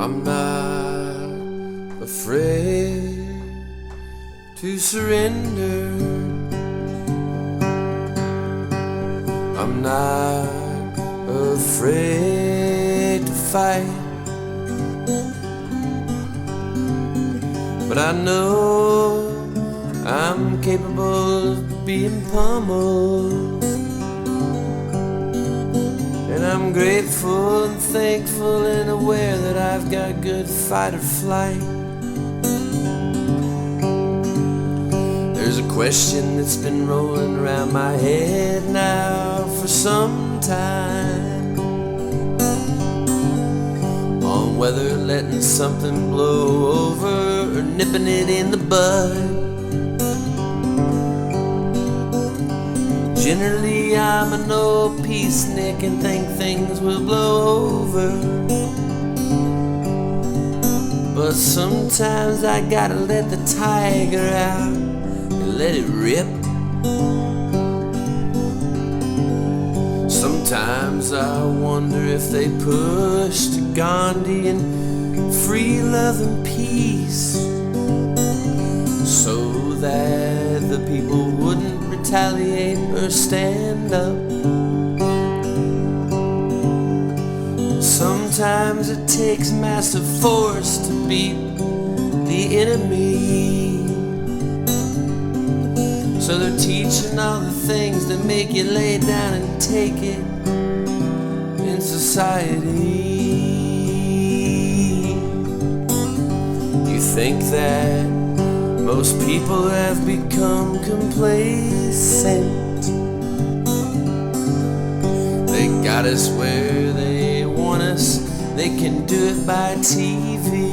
I'm not afraid to surrender. I'm not afraid to fight. But I know I'm capable of being pummeled. And I'm grateful and thankful and aware that I've got good fight or flight. There's a question that's been rolling around my head now for some time, on whether letting something blow over or nipping it in the bud. Generally I'm a no peacenik and think things will blow over, but sometimes I gotta let the tiger out and let it rip. Sometimes I wonder if they pushed Gandhi and free love and peace so that the people wouldn't retaliate or stand up. Sometimes it takes massive force to beat the enemy, so they're teaching all the things that make you lay down and take it in society. You think that most people have become complacent. They got us where they want us. They can do it by TV.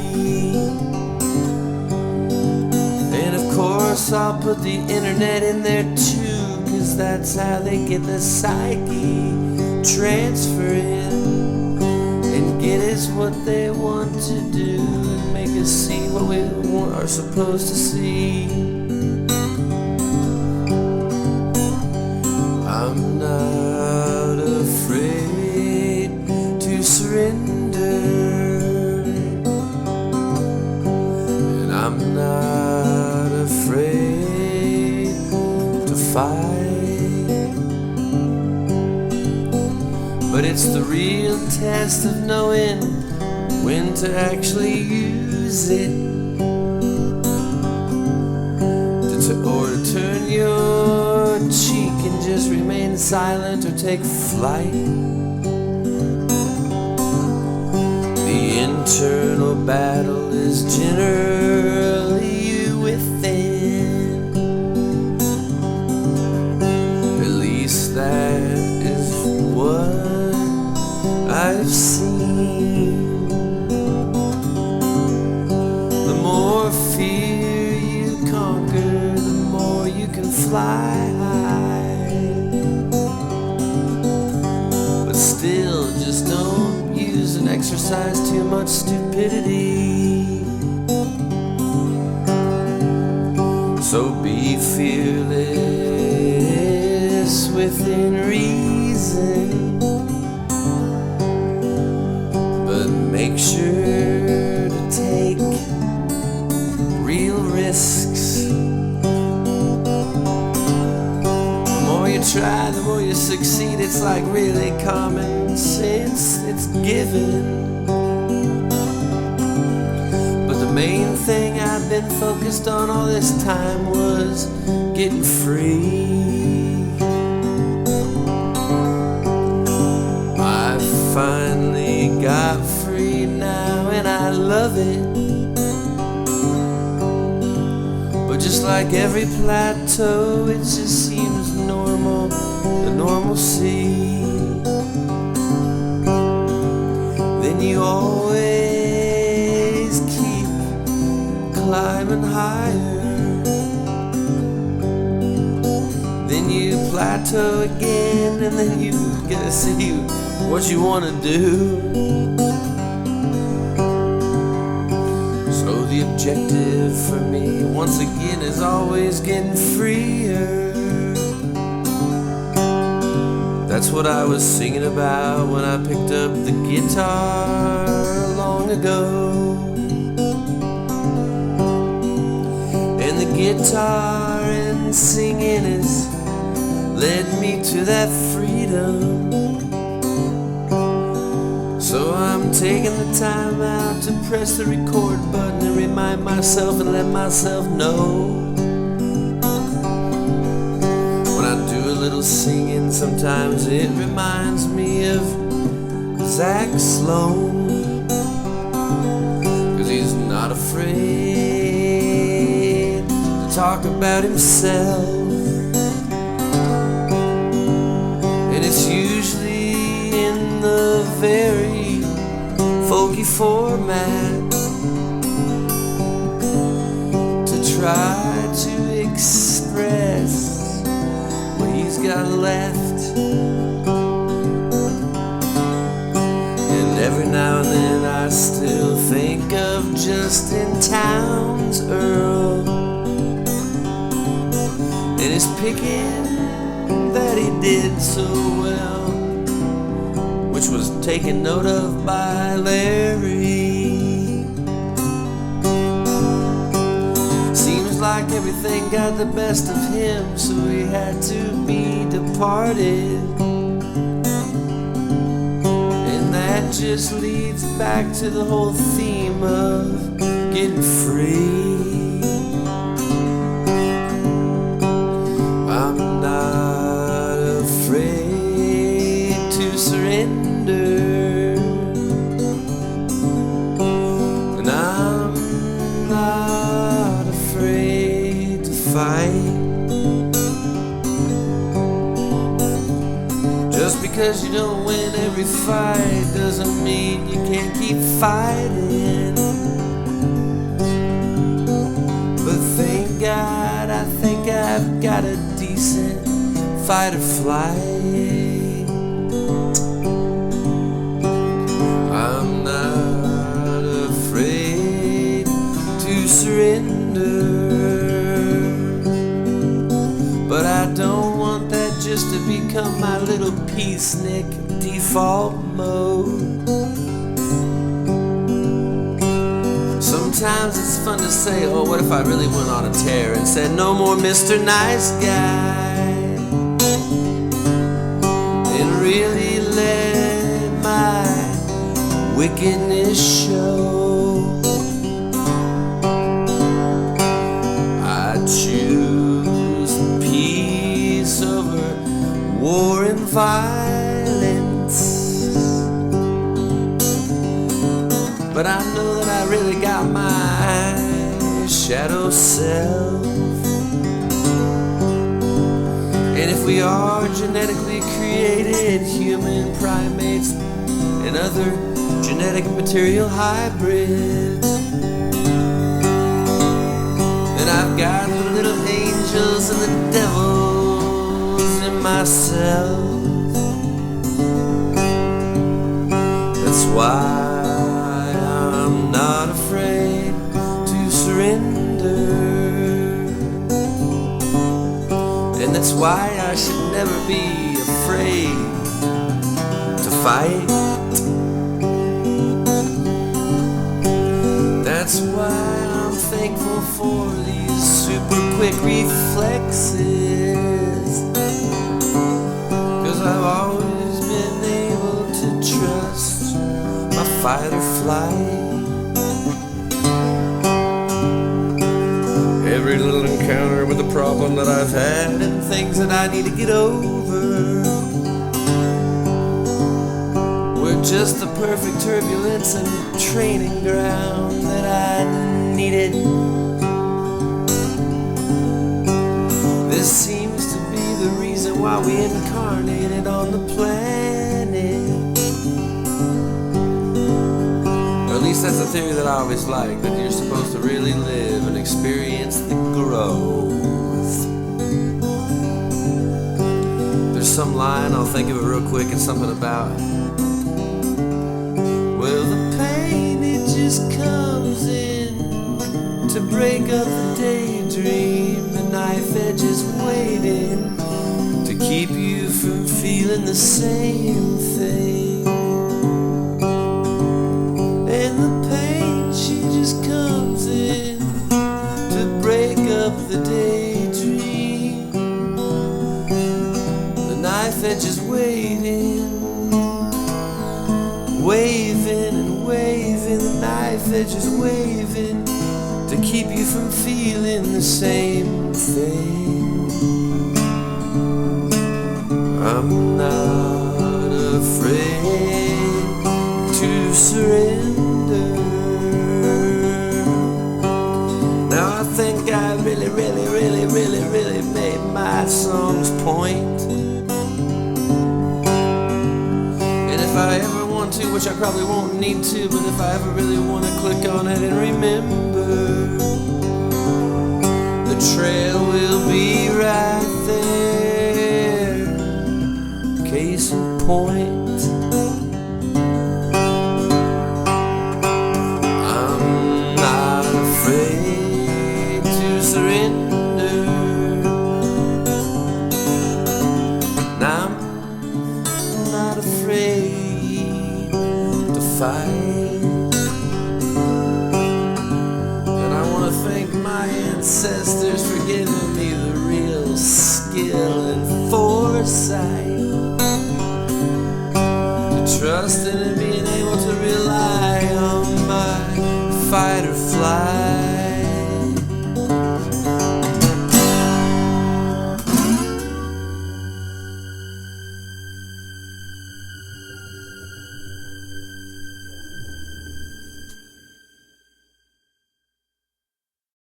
And of course I'll put the internet in there too, 'cause that's how they get the psyche transferring and get us what they want to do, and make us see what we are supposed to see. I'm not afraid to surrender, and I'm not afraid to fight. But it's the real test of knowing when to actually use it, or to turn your cheek and just remain silent or take flight. The internal battle is generally within. At least that is what I've seen. The more fear you conquer, the more you can fly high. But still, just don't use and exercise too much stupidity. So be fearless within reason, but make sure to take real risks. The more you try, the more you succeed. It's like really common sense, it's given. But the main thing I've been focused on all this time was getting free. I finally got free now and I love it. But just like every plateau, it just seems normal, the normalcy. Then you always keep climbing higher. Then you plateau again, and then you gotta see what you wanna do. So the objective for me, once again, is always getting freer. That's what I was singing about when I picked up the guitar long long ago. And the guitar and singing has led me to that freedom. So I'm taking the time out to press the record button and remind myself and let myself know. When I do a little singing, sometimes it reminds me of Zach Sloan, 'cause he's not afraid to talk about himself. And it's usually in the very folky format, to try to express what he's got left. And every now and then I still think of Justin Townes Earl and his picking that he did so well, which was taken note of by Larry. Seems like everything got the best of him, so he had to be departed. And that just leads back to the whole theme of getting free. I'm not afraid to surrender, and I'm not afraid to fight. Just because you don't win every fight doesn't mean you can't keep fighting. But thank God I think I've got a decent fight or flight. I'm not afraid to surrender, but I don't want that just to become my little peacenik default mode. Sometimes it's fun to say, oh, what if I really went on a tear and said, no more Mr. Nice Guy, and really let my wickedness show. I choose peace over war and violence, but I know that I really got my shadow self. And if we are genetically created human primates and other genetic material hybrids, then I've got the little angels and the devils in myself. That's why I'm not afraid to surrender, and that's why I should never be afraid to fight. That's why I'm thankful for these super quick reflexes, 'cause I've always been able to trust my fight or flight. Every little encounter with a problem that I've had and things that I need to get over were just the perfect turbulence and training ground that I needed. This seems to be the reason why we incarnated on the planet. Or at least that's the theory that I always like, that you're supposed to really live and experience the growth. There's some line, I'll think of it real quick, it's something about, well, the pain, it just comes in to break up the daydream. The knife edge is waiting to keep you from feeling the same thing. And the and the knife edges waving to keep you from feeling the same thing. I'm not afraid to surrender. Now I think I really made my song's point. And if I ever want to, which I probably won't need to, but if I ever really want to click on it and remember, the trail will be right there. Case in point, I'm not afraid to surrender. I'm not afraid to fight. And I want to thank my ancestors for giving me the real skill and foresight